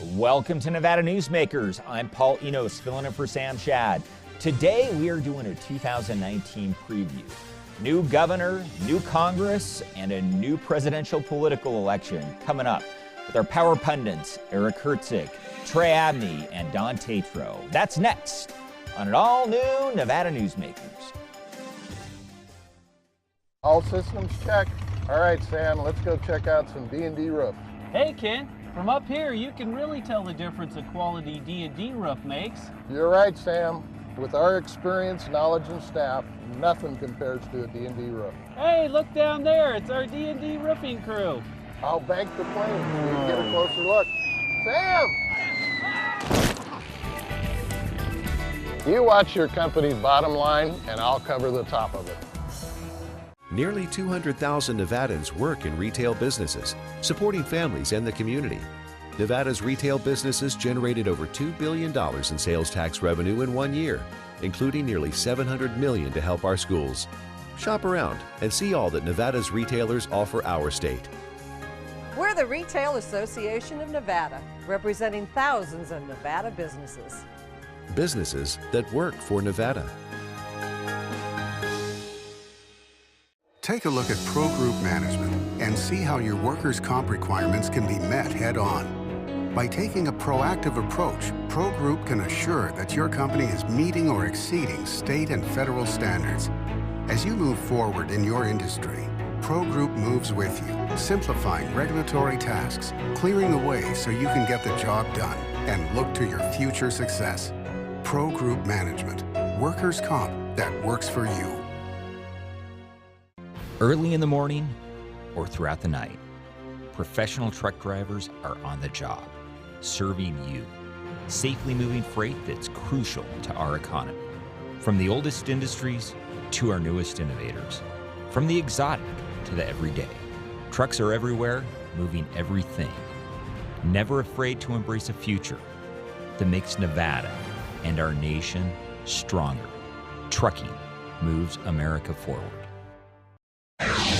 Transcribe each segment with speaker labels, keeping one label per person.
Speaker 1: Welcome to Nevada Newsmakers. I'm Paul Enos, filling in for Sam Shad. Today we are doing a 2019 preview. New governor, new Congress, and a new presidential political election coming up with our power pundits, Herzik, Trey Abney, and Don Tatro. That's next on an all-new Nevada Newsmakers.
Speaker 2: All systems check. All right, Sam, let's go check out some D&D roof.
Speaker 3: Hey, Ken. From up here, you can really tell the difference a quality D&D roof makes.
Speaker 2: You're right, Sam. With our experience, knowledge, and staff, nothing compares to a D&D roof.
Speaker 3: Hey, look down there. It's our D&D roofing crew.
Speaker 2: I'll bank the plane so you can get a closer look. Sam! You watch your company's bottom line, and I'll cover the top of it.
Speaker 4: Nearly 200,000 Nevadans work in retail businesses, supporting families and the community. Nevada's retail businesses generated over $2 billion in sales tax revenue in 1 year, including nearly $700 million to help our schools. Shop around and see all that Nevada's retailers offer our state.
Speaker 5: We're the Retail Association of Nevada, representing thousands of Nevada businesses.
Speaker 4: Businesses that work for Nevada.
Speaker 6: Take a look at Pro Group Management and see how your workers' comp requirements can be met head-on. By taking a proactive approach, Pro Group can assure that your company is meeting or exceeding state and federal standards. As you move forward in your industry, Pro Group moves with you, simplifying regulatory tasks, clearing the way so you can get the job done and look to your future success. Pro Group Management, workers' comp that works for you.
Speaker 1: Early in the morning or throughout the night, professional truck drivers are on the job, serving you, safely moving freight that's crucial to our economy. From the oldest industries to our newest innovators, from the exotic to the everyday, trucks are everywhere, moving everything. Never afraid to embrace a future that makes Nevada and our nation stronger. Trucking moves America forward.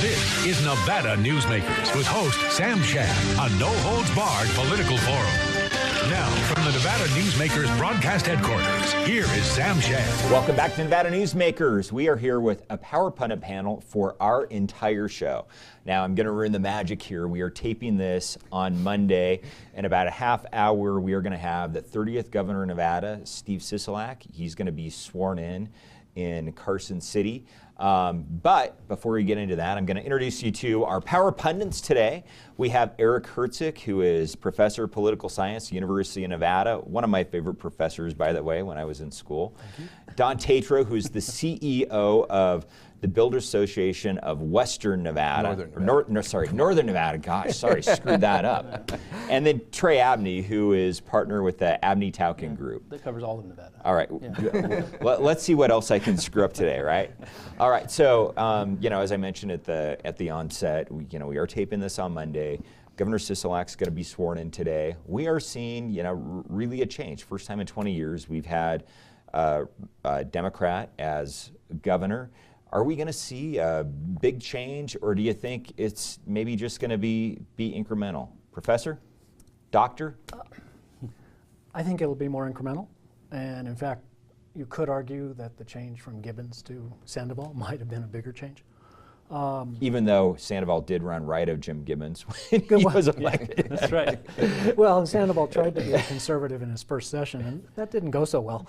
Speaker 7: This is Nevada Newsmakers with host Sam Shad, a no-holds-barred political forum. Now, from the Nevada Newsmakers broadcast headquarters, here is Sam Shad.
Speaker 1: Welcome back to Nevada Newsmakers. We are here with a power pundit panel for our entire show. Now, I'm going to ruin the magic here. We are taping this on Monday. In about a half hour, we are going to have the 30th governor of Nevada, Steve Sisolak. He's going to be sworn in Carson City. But before we get into that, I'm going to introduce you to our power pundits today. We have Herzik, who is professor of political science, University of Nevada, one of my favorite professors, by the way, when I was in school. Don Tatro, who's the CEO of the Builders Association of Western Nevada. Northern Nevada. Gosh, sorry, screwed that up. And then Trey Abney, who is partner with the Abney Tauchen group.
Speaker 3: That covers all of Nevada.
Speaker 1: All right. Yeah. Let's see what else I can screw up today, right? All right. So, as I mentioned at the onset, we are taping this on Monday. Governor Sisolak's going to be sworn in today. We are seeing, really a change. First time in 20 years we've had a Democrat as governor. Are we going to see a big change, or do you think it's maybe just going to be incremental? Professor? Doctor?
Speaker 8: I think it'll be more incremental. And in fact, you could argue that the change from Gibbons to Sandoval might have been a bigger change.
Speaker 1: Even though Sandoval did run right of Jim Gibbons when he was elected.
Speaker 8: That's right. Well, Sandoval tried to be a conservative in his first session, and that didn't go so well.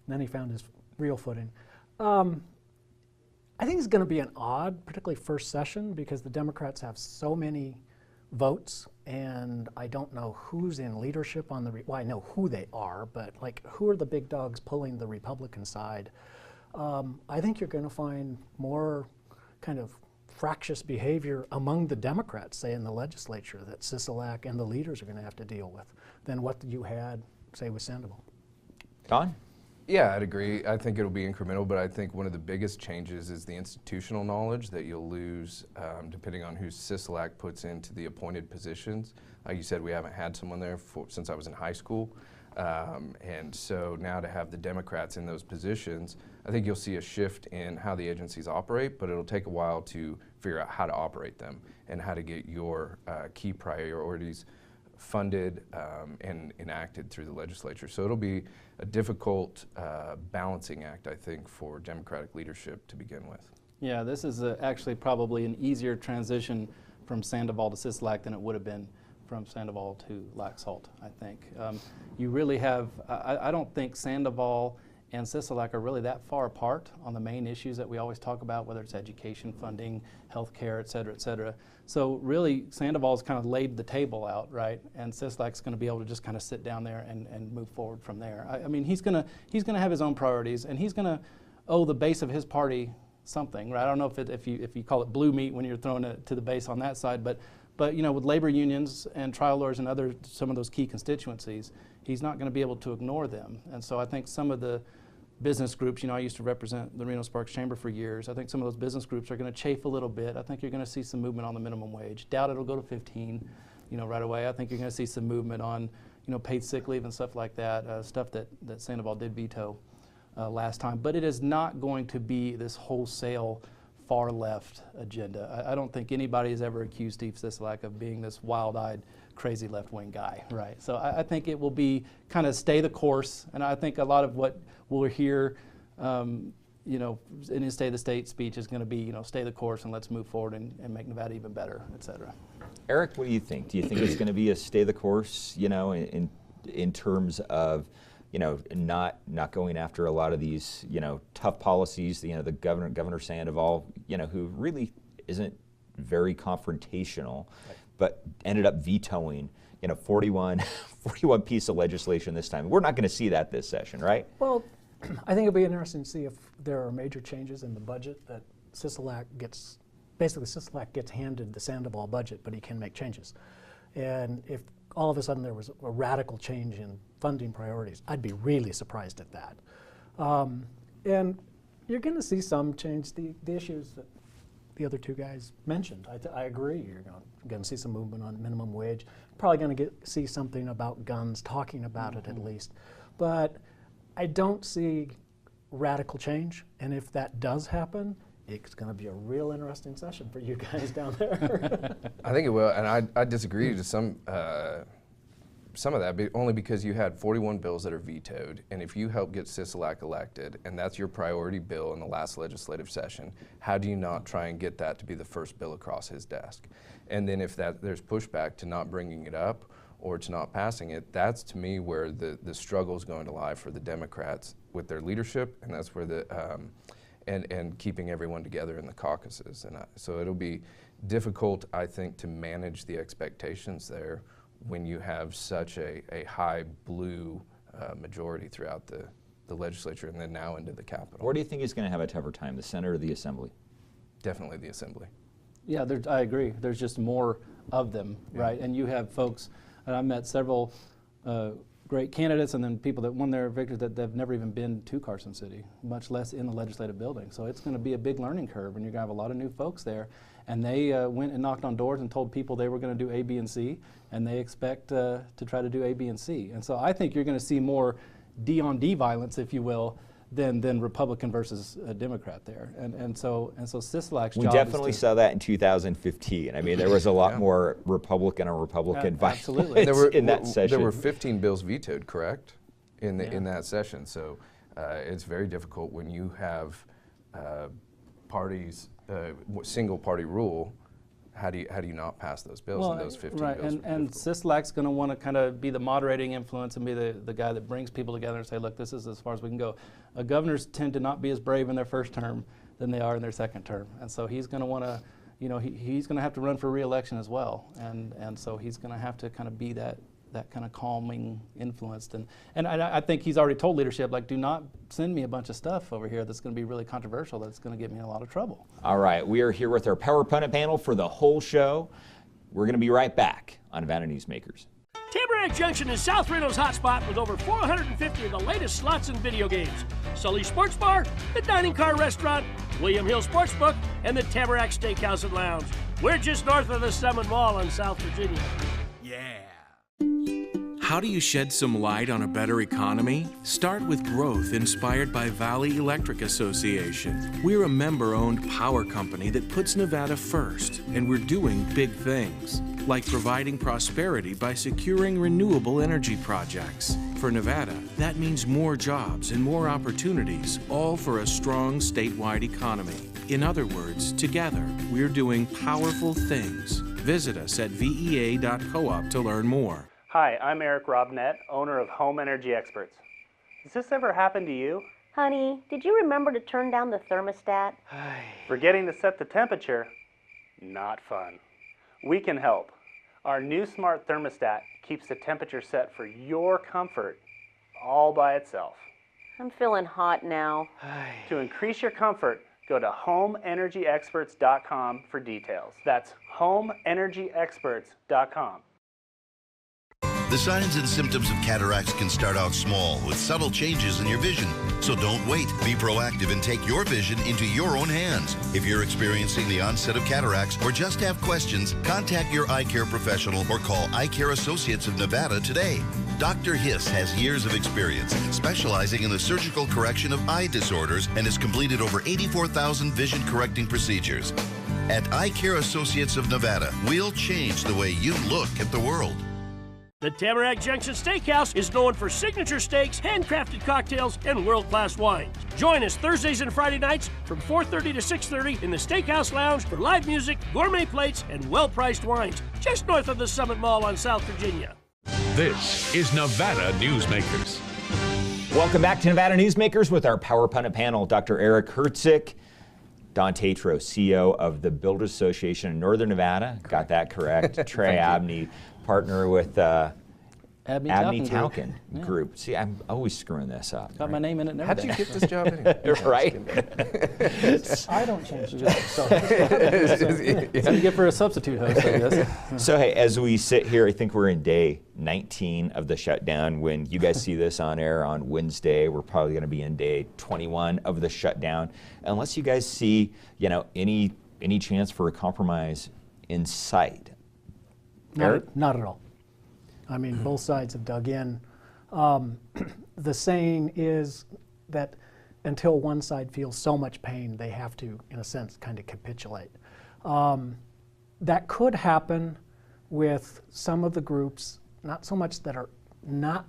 Speaker 8: Then he found his real footing. I think it's going to be an odd, particularly first session, because the Democrats have so many votes, and I don't know who's in leadership on the, well, I know who they are, but who are the big dogs pulling the Republican side? I think you're going to find more kind of fractious behavior among the Democrats, say in the legislature, that Sisolak and the leaders are going to have to deal with than what you had, say, with Sandoval.
Speaker 1: Don?
Speaker 9: Yeah, I'd agree. I think it'll be incremental, but I think one of the biggest changes is the institutional knowledge that you'll lose depending on who Sisolak puts into the appointed positions. Like you said, we haven't had someone there since I was in high school. And so now to have the Democrats in those positions, I think you'll see a shift in how the agencies operate, but it'll take a while to figure out how to operate them and how to get your key priorities funded and enacted through the legislature. So it'll be a difficult balancing act, I think, for Democratic leadership to begin with.
Speaker 3: Yeah, this is actually probably an easier transition from Sandoval to Sisolak than it would have been from Sandoval to Laxalt, I think. You really have, I don't think Sandoval and Sisolak are really that far apart on the main issues that we always talk about, whether it's education, funding, healthcare, et cetera, et cetera. So really, Sandoval's kind of laid the table out, right? And Sisolak's going to be able to just kind of sit down there and move forward from there. I mean, he's going to have his own priorities, and he's going to owe the base of his party something, right? I don't know if you call it blue meat when you're throwing it to the base on that side, but you know, with labor unions and trial lawyers and some of those key constituencies, he's not going to be able to ignore them. And so I think some of the business groups, you know, I used to represent the Reno Sparks Chamber for years. I think some of those business groups are going to chafe a little bit. I think you're going to see some movement on the minimum wage. Doubt it'll go to 15, you know, right away. I think you're going to see some movement on, you know, paid sick leave and stuff like that, stuff that Sandoval did veto last time. But it is not going to be this wholesale far left agenda. I don't think anybody has ever accused Steve Sisolak of being this wild-eyed, crazy left-wing guy, right? So I think it will be kind of stay the course, and I think a lot of what we'll hear, you know, in his State of the State speech is going to be, you know, stay the course and let's move forward and make Nevada even better, et cetera.
Speaker 1: Eric, what do you think? Do you think it's going to be a stay the course, you know, in terms of, you know, not going after a lot of these, you know, tough policies, you know, the Governor Sandoval, you know, who really isn't very confrontational, right, but ended up vetoing, you know, 41 piece of legislation this time. We're not going to see that this session, right?
Speaker 8: Well, I think it'll be interesting to see if there are major changes in the budget that Sisolak gets handed the Sandoval budget, but he can make changes. And if all of a sudden there was a radical change in funding priorities, I'd be really surprised at that. And you're going to see some change, the issues that the other two guys mentioned. I agree. You're going to see some movement on minimum wage. Probably going to see something about guns, talking about it at least. But I don't see radical change. And if that does happen, it's going to be a real interesting session for you guys down there.
Speaker 9: I think it will, and I disagree to some of that, but only because you had 41 bills that are vetoed, and if you help get Sisolak elected, and that's your priority bill in the last legislative session, how do you not try and get that to be the first bill across his desk? And then if there's pushback to not bringing it up or to not passing it, that's to me where the struggle is going to lie for the Democrats with their leadership, and that's where and keeping everyone together in the caucuses. And so it'll be difficult, I think, to manage the expectations there when you have such a high blue majority throughout the legislature and then now into the Capitol.
Speaker 1: Where do you think he's going to have a tougher time, the Senate or the Assembly?
Speaker 9: Definitely the Assembly.
Speaker 3: Yeah, I agree. There's just more of them, right? And you have folks, and I met several great candidates and then people that won their victories that have never even been to Carson City, much less in the legislative building. So it's going to be a big learning curve, and you're going to have a lot of new folks there. And they went and knocked on doors and told people they were going to do A, B, and C, and they expect to try to do A, B, and C. And so I think you're going to see more D on D violence, if you will, than Republican versus Democrat there. And so Sisolak's job
Speaker 1: We definitely saw that in 2015. I mean, there was a lot more Republican on Republican violence in that session.
Speaker 9: There were 15 bills vetoed, correct, in that session. So it's very difficult when you have parties, single party rule. How do you not pass those bills? And those 15
Speaker 3: right,
Speaker 9: bills
Speaker 3: and Sisolak's going to want to kind of be the moderating influence and be the guy that brings people together and say, look, this is as far as we can go. Governors tend to not be as brave in their first term than they are in their second term, and so he's going to want to, you know, he's going to have to run for re-election as well, and so he's going to have to kind of be that kind of calming influence. And I think he's already told leadership, like, do not send me a bunch of stuff over here that's going to be really controversial, that's going to get me in a lot of trouble.
Speaker 1: All right, we are here with our Power Pundit panel for the whole show. We're going to be right back on Nevada Newsmakers.
Speaker 10: Tamarack Junction is South Reno's hotspot with over 450 of the latest slots and video games. Sully Sports Bar, the Dining Car Restaurant, William Hill Sportsbook, and the Tamarack Steakhouse and Lounge. We're just north of the Summit Mall in South Virginia. Yeah.
Speaker 11: How do you shed some light on a better economy? Start with growth inspired by Valley Electric Association. We're a member-owned power company that puts Nevada first, and we're doing big things, like providing prosperity by securing renewable energy projects. For Nevada, that means more jobs and more opportunities, all for a strong statewide economy. In other words, together, we're doing powerful things. Visit us at vea.coop to learn more.
Speaker 12: Hi, I'm Eric Robnett, owner of Home Energy Experts. Has this ever happened to you?
Speaker 13: Honey, did you remember to turn down the thermostat?
Speaker 12: Forgetting to set the temperature? Not fun. We can help. Our new smart thermostat keeps the temperature set for your comfort all by itself.
Speaker 13: I'm feeling hot now.
Speaker 12: To increase your comfort, go to homeenergyexperts.com for details. That's homeenergyexperts.com.
Speaker 14: The signs and symptoms of cataracts can start out small with subtle changes in your vision. So don't wait. Be proactive and take your vision into your own hands. If you're experiencing the onset of cataracts or just have questions, contact your eye care professional or call Eye Care Associates of Nevada today. Dr. Hiss has years of experience specializing in the surgical correction of eye disorders and has completed over 84,000 vision correcting procedures. At Eye Care Associates of Nevada, we'll change the way you look at the world.
Speaker 10: The Tamarack Junction Steakhouse is known for signature steaks, handcrafted cocktails, and world-class wines. Join us Thursdays and Friday nights from 4:30 to 6:30 in the Steakhouse Lounge for live music, gourmet plates, and well-priced wines, just north of the Summit Mall on South Virginia.
Speaker 7: This is Nevada Newsmakers.
Speaker 1: Welcome back to Nevada Newsmakers with our Power Pundit panel, Dr. Eric Herzik, Don Tatro, CEO of the Builders Association of Northern Nevada. Correct. Got that correct. Trey Abney, partner with Abney Tauchen Group. Yeah. See, I'm always screwing this up.
Speaker 3: Got my name in it.
Speaker 9: How'd you get this job anyway?
Speaker 1: Right?
Speaker 8: I don't change jobs. So.
Speaker 3: So you get for a substitute host, I guess.
Speaker 1: So hey, as we sit here, I think we're in day 19 of the shutdown. When you guys see this on air on Wednesday, we're probably going to be in day 21 of the shutdown. Unless you guys see, any chance for a compromise in sight.
Speaker 8: Not at all. I mean, both sides have dug in. The saying is that until one side feels so much pain, they have to, in a sense, kind of capitulate. That could happen with some of the groups, not so much that are not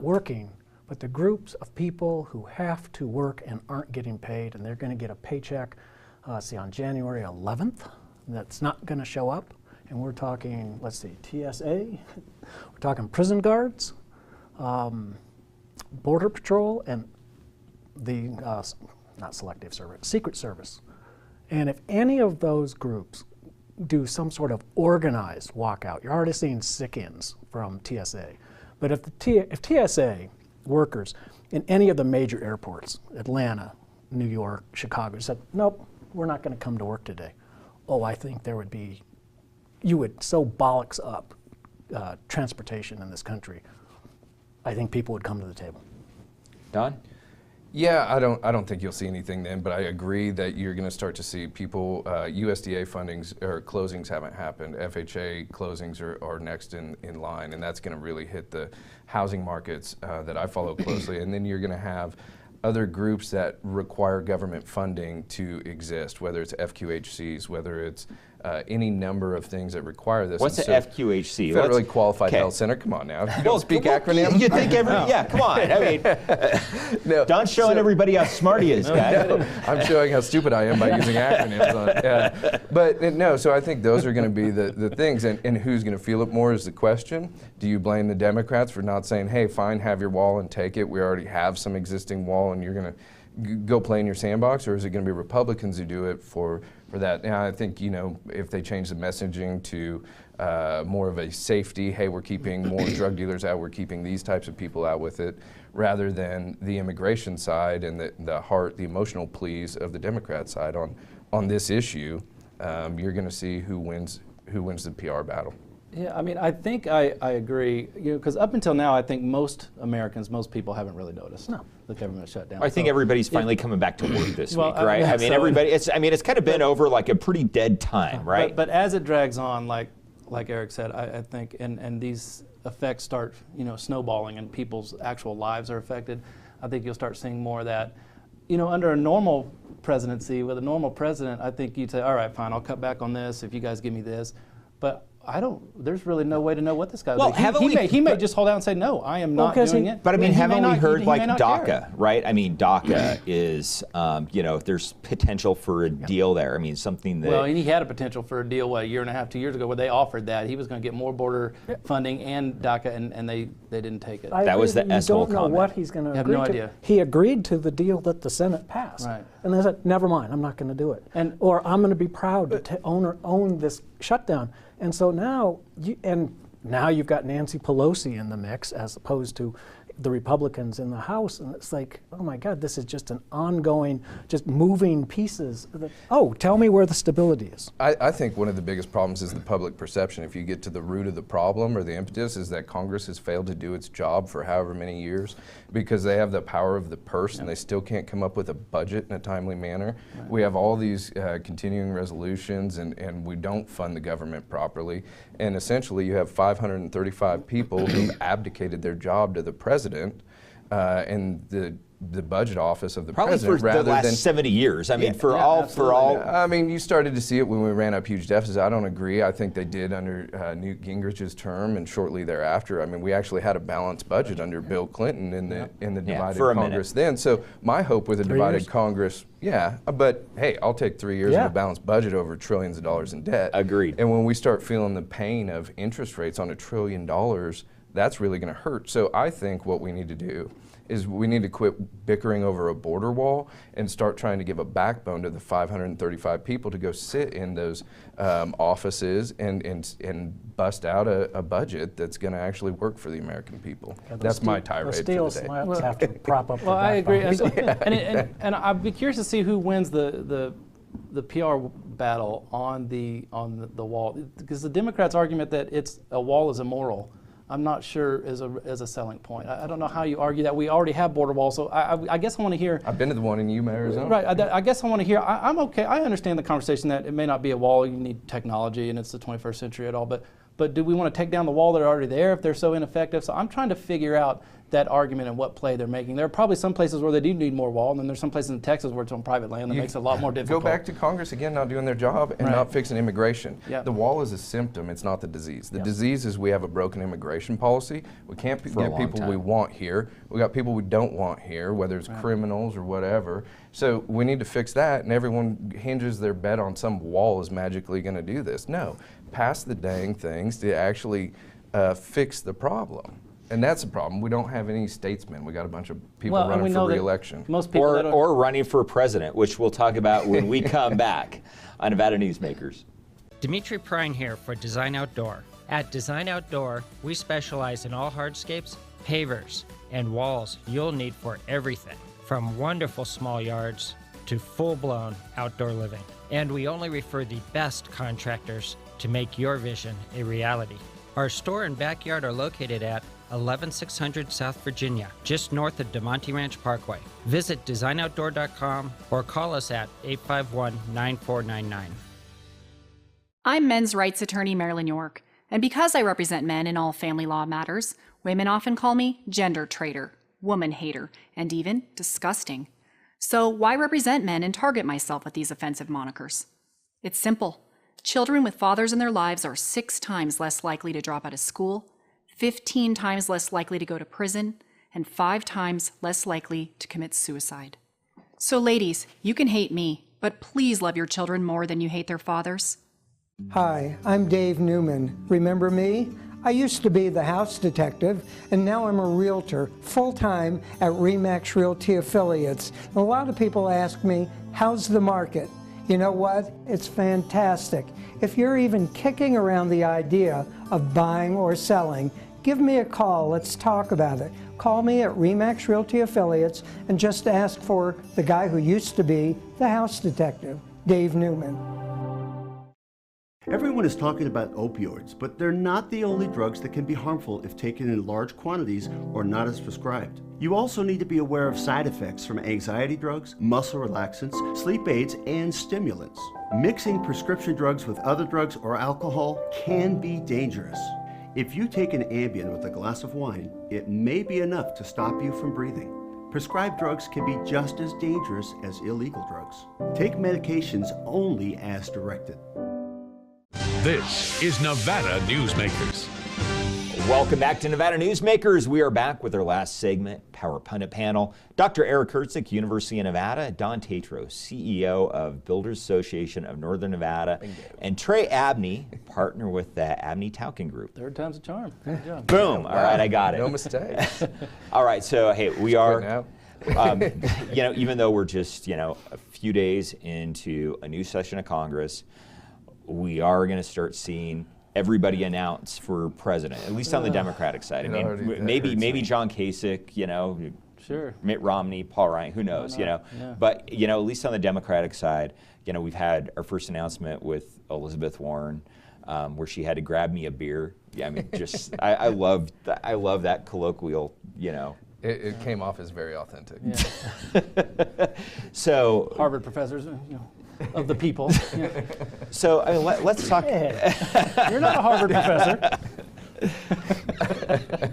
Speaker 8: working, but the groups of people who have to work and aren't getting paid, and they're going to get a paycheck, on January 11th. That's not going to show up. And we're talking, let's see, TSA, we're talking prison guards, Border Patrol, and the, not Selective Service, Secret Service. And if any of those groups do some sort of organized walkout, you're already seeing sick-ins from TSA. But if TSA workers in any of the major airports, Atlanta, New York, Chicago, said, nope, we're not going to come to work today. Oh, I think there would be, you would so bollocks up transportation in this country. I think people would come to the table.
Speaker 1: Don?
Speaker 9: Yeah, I don't think you'll see anything then, but I agree that you're going to start to see people, USDA fundings or closings haven't happened. FHA closings are next in line, and that's going to really hit the housing markets that I follow closely. And then you're going to have other groups that require government funding to exist, whether it's FQHCs, whether it's any number of things that require this.
Speaker 1: What's the FQHC?
Speaker 9: Federally Qualified Health Center. Come on now. You don't speak acronyms?
Speaker 1: You think yeah, come on. I mean, no, Don's showing everybody how smart he is, guys.
Speaker 9: No, I'm showing how stupid I am by using acronyms. But no, so I think those are going to be the things. And who's going to feel it more is the question. Do you blame the Democrats for not saying, hey, fine, have your wall and take it. We already have some existing wall and you're going to go play in your sandbox, or is it going to be Republicans who do it for that? And I think, if they change the messaging to more of a safety, hey, we're keeping more drug dealers out, we're keeping these types of people out with it, rather than the immigration side and the emotional pleas of the Democrat side on this issue, you're going to see who wins the PR battle.
Speaker 3: Yeah, I mean, I think I agree, because up until now, I think most Americans, most people haven't really noticed the government shutdown.
Speaker 1: I think everybody's finally coming back to work this week, right?
Speaker 3: Yeah,
Speaker 1: I mean, everybody. It's kind of been over like a pretty dead time, right?
Speaker 3: But as it drags on, like like Eric said, I think, and these effects start, snowballing and people's actual lives are affected, I think you'll start seeing more of that. Under a normal presidency, with a normal president, I think you'd say, all right, fine, I'll cut back on this if you guys give me this. But there's really no way to know what this guy's like. He may just hold out and say, no, I am not doing it.
Speaker 1: But I mean, haven't we heard like DACA, right? I mean, DACA is, there's potential for a deal there. I mean, something that.
Speaker 3: Well, and he had a potential for a deal, a year and a half, 2 years ago, where they offered that. He was going to get more border funding and DACA, and they didn't take it.
Speaker 1: That was the S-hole comment.
Speaker 8: You don't know what he's going to agree to.
Speaker 3: I have no idea.
Speaker 8: He agreed to the deal that the Senate passed.
Speaker 3: Right.
Speaker 8: And they said, never mind, I'm not going to do it. Or I'm going to be proud to own this shutdown. And so now, you've got Nancy Pelosi in the mix as opposed to the Republicans in the House, and it's like, oh my God, this is just an ongoing, just moving pieces. Tell me where the stability is.
Speaker 9: I think one of the biggest problems is the public perception. If you get to the root of the problem or the impetus is that Congress has failed to do its job for however many years because they have the power of the purse and they still can't come up with a budget in a timely manner. Right. We have all these continuing resolutions and we don't fund the government properly. And essentially you have 535 people who abdicated their job to the president and the budget office of the president,
Speaker 1: probably for the last 70 years. I mean, for all.
Speaker 9: I mean, you started to see it when we ran up huge deficits. I don't agree. I think they did under Newt Gingrich's term and shortly thereafter. I mean, we actually had a balanced budget under Bill Clinton in the divided Congress then. So my hope with a divided Congress, but hey, I'll take 3 years of a balanced budget over trillions of dollars in debt.
Speaker 1: Agreed.
Speaker 9: And when we start feeling the pain of interest rates on $1 trillion, that's really going to hurt. So I think what we need to do is we need to quit bickering over a border wall and start trying to give a backbone to the 535 people to go sit in those offices and bust out a budget that's going to actually work for the American people. That's my tirade for the day.
Speaker 8: Have to prop up.
Speaker 3: Well, I agree, and I'd be curious to see who wins the PR battle on the wall, because the Democrats' argument that a wall is immoral, I'm not sure is a selling point. I don't know how you argue that. We already have border walls, so I guess I want to hear.
Speaker 9: I've been to the one in Yuma, Arizona.
Speaker 3: Right. I guess I want to hear. I'm okay. I understand the conversation that it may not be a wall. You need technology, and it's the 21st century at all. But do we want to take down the wall that are already there if they're so ineffective? So I'm trying to figure out that argument and what play they're making. There are probably some places where they do need more wall, and then there's some places in Texas where it's on private land that makes it a lot more difficult.
Speaker 9: Go back to Congress again, not doing their job and not fixing immigration. Yep. The wall is a symptom, it's not the disease. The disease is we have a broken immigration policy. We can't get people we want here. We got people we don't want here, whether it's criminals or whatever. So we need to fix that, and everyone hinges their bet on some wall is magically going to do this. No, pass the dang things to actually fix the problem. And that's the problem. We don't have any statesmen. We got a bunch of people running for re-election.
Speaker 3: Most people
Speaker 1: or running for president, which we'll talk about when we come back on Nevada Newsmakers.
Speaker 15: Dimitri Prine here for Design Outdoor. At Design Outdoor, we specialize in all hardscapes, pavers, and walls you'll need for everything, from wonderful small yards to full-blown outdoor living. And we only refer the best contractors to make your vision a reality. Our store and backyard are located at 11600 South Virginia, just north of DeMonte Ranch Parkway. Visit designoutdoor.com or call us at 851-9499.
Speaker 16: I'm men's rights attorney Marilyn York, and because I represent men in all family law matters, women often call me gender traitor, woman hater, and even disgusting. So why represent men and target myself with these offensive monikers? It's simple. Children with fathers in their lives are 6 times less likely to drop out of school, 15 times less likely to go to prison, and 5 times less likely to commit suicide. So ladies, you can hate me, but please love your children more than you hate their fathers.
Speaker 17: Hi, I'm Dave Newman. Remember me? I used to be the house detective, and now I'm a realtor, full-time at RE/MAX Realty Affiliates. A lot of people ask me, how's the market? You know what? It's fantastic. If you're even kicking around the idea of buying or selling, give me a call. Let's talk about it. Call me at RE/MAX Realty Affiliates and just ask for the guy who used to be the house detective, Dave Newman.
Speaker 18: Everyone is talking about opioids, but they're not the only drugs that can be harmful if taken in large quantities or not as prescribed. You also need to be aware of side effects from anxiety drugs, muscle relaxants, sleep aids, and stimulants. Mixing prescription drugs with other drugs or alcohol can be dangerous. If you take an Ambien with a glass of wine, it may be enough to stop you from breathing. Prescribed drugs can be just as dangerous as illegal drugs. Take medications only as directed.
Speaker 7: This is Nevada Newsmakers.
Speaker 1: Welcome back to Nevada Newsmakers. We are back with our last segment, Power Pundit Panel. Dr. Eric Herzik, University of Nevada, Don Tatro, CEO of Builders Association of Northern Nevada, and Trey Abney, partner with the Abney Tauchen Group.
Speaker 3: Third time's a charm. Good job.
Speaker 1: Boom. All right, I got it.
Speaker 9: No mistakes.
Speaker 1: All right, so hey, we are, even though we're just, a few days into a new session of Congress, we are going to start seeing everybody announce for president, at least on the Democratic side. I mean, maybe John Kasich,
Speaker 3: sure,
Speaker 1: Mitt Romney, Paul Ryan, who knows,
Speaker 3: Yeah.
Speaker 1: But, at least on the Democratic side, we've had our first announcement with Elizabeth Warren, where she had to grab me a beer. Yeah, I mean, just, I love that colloquial,
Speaker 9: It came off as very authentic.
Speaker 3: Yeah.
Speaker 1: So
Speaker 3: Harvard professors, of the people. Yeah.
Speaker 1: So let's talk.
Speaker 3: You're not a Harvard professor.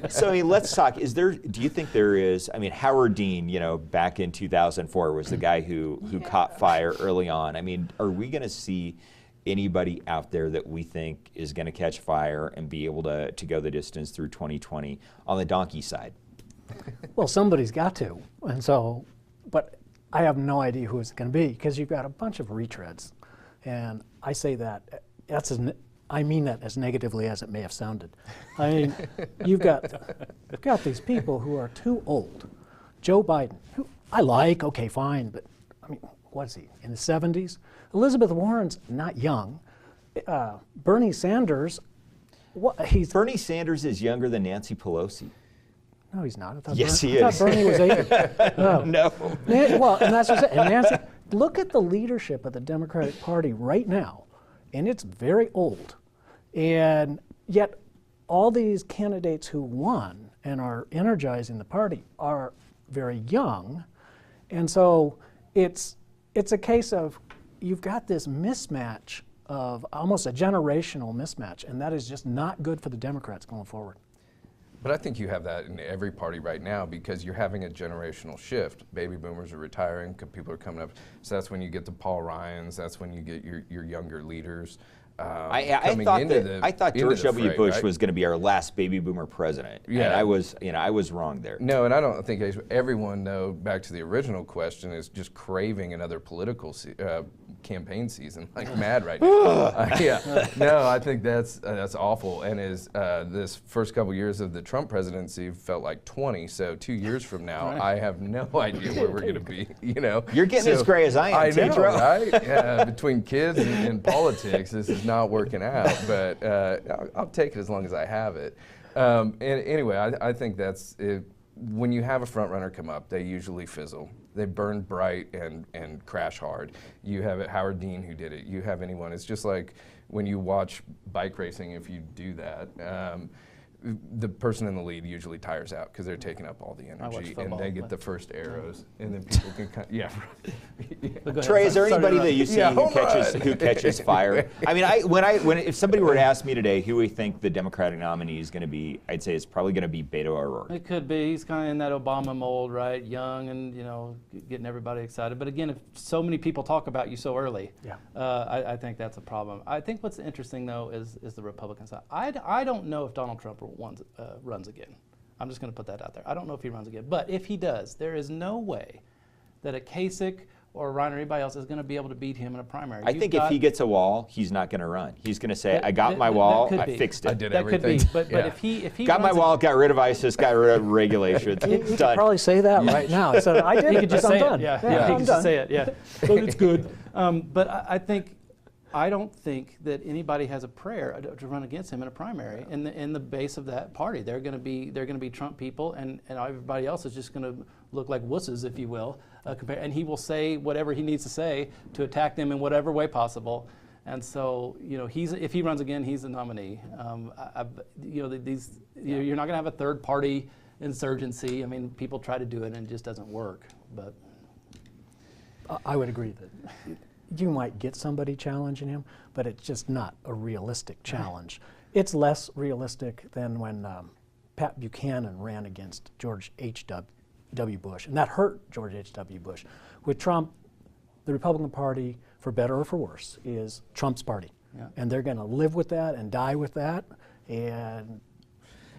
Speaker 1: So let's talk. Do you think there is? I mean, Howard Dean, back in 2004 was the guy who caught fire early on. I mean, are we going to see anybody out there that we think is going to catch fire and be able to go the distance through 2020 on the donkey side?
Speaker 8: Well, somebody's got to, and so, but I have no idea who it's going to be because you've got a bunch of retreads, and I say that I mean that as negatively as it may have sounded. I mean, you've got these people who are too old. Joe Biden, who I like, okay, fine, but I mean, what is he, in the 70s? Elizabeth Warren's not young. Bernie Sanders,
Speaker 1: Bernie Sanders is younger than Nancy Pelosi.
Speaker 8: No, he's not.
Speaker 1: Yes, he
Speaker 8: is.
Speaker 1: I thought
Speaker 8: Bernie was 80.
Speaker 1: No.
Speaker 8: Well, and that's just it. And Nancy, look at the leadership of the Democratic Party right now, and it's very old. And yet, all these candidates who won and are energizing the party are very young. And so it's a case of you've got this mismatch of almost a generational mismatch, and that is just not good for the Democrats going forward.
Speaker 9: But I think you have that in every party right now because you're having a generational shift. Baby boomers are retiring, people are coming up. So that's when you get the Paul Ryans, that's when you get your younger leaders.
Speaker 1: I thought George W. Bush
Speaker 9: right?
Speaker 1: was going to be our last baby boomer president.
Speaker 9: Yeah.
Speaker 1: And I was wrong there.
Speaker 9: No, and I don't think everyone, though, back to the original question, is just craving another political campaign season like mad right now. No, I think that's awful. And this first couple years of the Trump presidency felt like 20. So 2 years from now, I have no idea where we're going to be.
Speaker 1: You're getting as gray as I am.
Speaker 9: I know, right? Between kids and politics, this is not working out. But I'll take it as long as I have it. And anyway, I think that's it. When you have a front runner come up, they usually fizzle. They burn bright and crash hard. You have Howard Dean who did it. You have anyone. It's just like when you watch bike racing, if you do that, the person in the lead usually tires out because they're taking up all the energy and they get the first arrows, and then people can
Speaker 1: Trey, is there anybody that you see who catches fire? I mean, if somebody were to ask me today who we think the Democratic nominee is going to be, I'd say it's probably going to be Beto O'Rourke.
Speaker 3: It could be. He's kind of in that Obama mold, right? Young and getting everybody excited. But again, if so many people talk about you so early, I think that's a problem. I think what's interesting though is the Republican side. I don't know if Donald Trump runs again. I'm just going to put that out there. I don't know if he runs again. But if he does, there is no way that a Kasich or Ryan or anybody else is going to be able to beat him in a primary.
Speaker 1: I think if he gets a wall, he's not going to run. He's going to say, I got my wall, I fixed it.
Speaker 9: I did
Speaker 3: That
Speaker 9: everything.
Speaker 3: could be. But if he
Speaker 1: got my wall, got rid of ISIS, got rid of regulations.
Speaker 8: He could probably say that right now. So I did.
Speaker 3: He could just say
Speaker 8: done.
Speaker 3: it. Yeah, he could just say it. Yeah, so it's good. But I don't think that anybody has a prayer to run against him in a primary in the base of that party. They're going to be Trump people, and everybody else is just going to look like wusses, if you will. And he will say whatever he needs to say to attack them in whatever way possible. And so, if he runs again, he's the nominee. You're not going to have a third-party insurgency. I mean, people try to do it, and it just doesn't work. But
Speaker 8: I would agree that you might get somebody challenging him, but it's just not a realistic challenge. It's less realistic than when Pat Buchanan ran against George H.W. Bush, and that hurt George H.W. Bush. With Trump, the Republican Party, for better or for worse, is Trump's party. Yeah. And they're going to live with that and die with that. And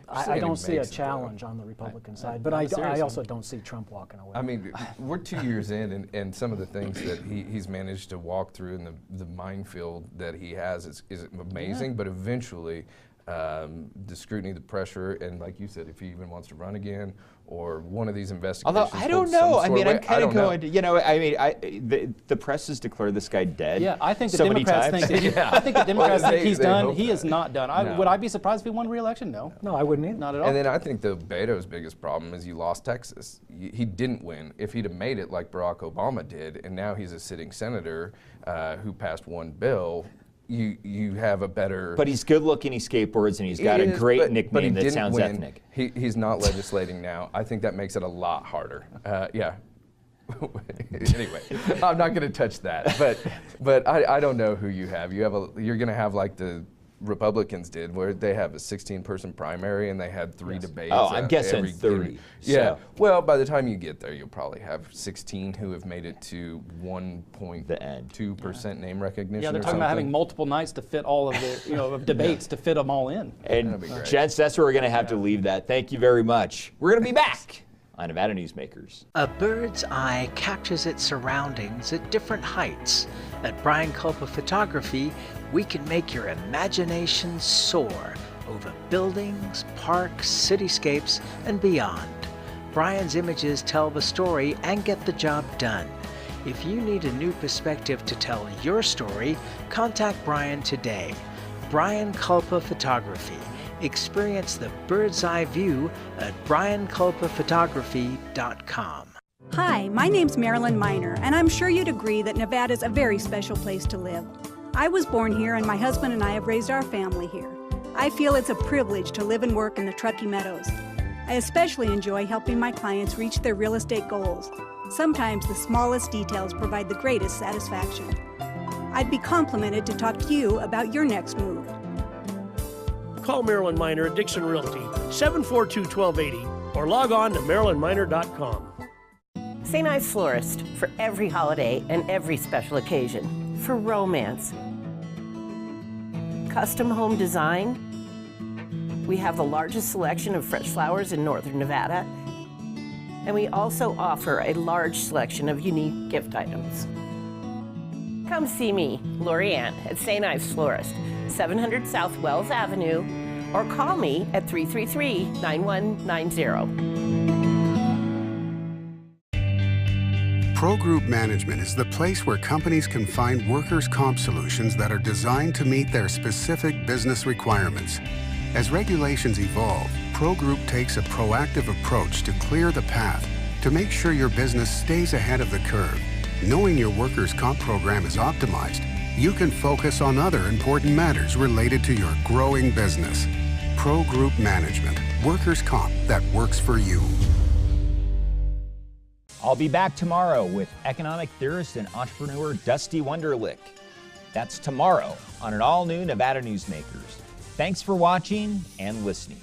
Speaker 8: I don't see a challenge on the Republican side, but I also don't see Trump walking away.
Speaker 9: I mean, we're 2 years in, and some of the things that he's managed to walk through and the minefield that he has is amazing, but eventually the scrutiny, the pressure, and like you said, if he even wants to run again, or one of these investigations.
Speaker 1: Although I don't know. I mean, I'm kind of going. The press has declared this guy dead.
Speaker 3: Yeah, I think the
Speaker 1: so
Speaker 3: Democrats think. I think the Democrats think he's done. He is not done.
Speaker 9: No.
Speaker 3: Would I be surprised if he won re-election? No.
Speaker 8: No, I wouldn't either.
Speaker 3: Not at all.
Speaker 9: And then I think the Beto's biggest problem is you lost Texas. He didn't win. If he'd have made it like Barack Obama did, and now he's a sitting senator who passed one bill. You have a better.
Speaker 1: But he's good looking, he skateboards, and he's got a great nickname that sounds ethnic.
Speaker 9: He's not legislating now. I think that makes it a lot harder. Yeah. Anyway, I'm not going to touch that. But I don't know who you have. You're going to have like the Republicans did, where they have a 16-person primary and they had 3 debates.
Speaker 1: Oh, I'm guessing 30.
Speaker 9: Yeah. Well, by the time you get there, you'll probably have 16 who have made it to 1.2% name recognition.
Speaker 3: Yeah, they're talking about having multiple nights to fit all of the of debates to fit them all in.
Speaker 1: And gents, that's where we're going to have to leave that. Thank you very much. We're going to be back on Nevada Newsmakers.
Speaker 19: A bird's eye captures its surroundings at different heights. At Brian Culpa Photography, we can make your imagination soar over buildings, parks, cityscapes, and beyond. Brian's images tell the story and get the job done. If you need a new perspective to tell your story, contact Brian today. Brian Culpa Photography. Experience the bird's eye view at brianculpaphotography.com.
Speaker 20: Hi, my name's Marilyn Miner, and I'm sure you'd agree that Nevada's a very special place to live. I was born here, and my husband and I have raised our family here. I feel it's a privilege to live and work in the Truckee Meadows. I especially enjoy helping my clients reach their real estate goals. Sometimes the smallest details provide the greatest satisfaction. I'd be complimented to talk to you about your next move.
Speaker 10: Call Marilyn Miner at Dixon Realty, 742-1280, or log on to marilynminer.com.
Speaker 21: St. Ives Florist, for every holiday and every special occasion. For romance. Custom home design. We have the largest selection of fresh flowers in northern Nevada. And we also offer a large selection of unique gift items. Come see me, Lori Ann, at St. Ives Florist, 700 South Wells Avenue, or call me at 333-9190.
Speaker 6: Pro Group Management is the place where companies can find workers' comp solutions that are designed to meet their specific business requirements. As regulations evolve, Pro Group takes a proactive approach to clear the path to make sure your business stays ahead of the curve. Knowing your workers' comp program is optimized, you can focus on other important matters related to your growing business. Pro Group Management, workers' comp that works for you.
Speaker 1: I'll be back tomorrow with economic theorist and entrepreneur Dusty Wunderlich. That's tomorrow on an all-new Nevada Newsmakers. Thanks for watching and listening.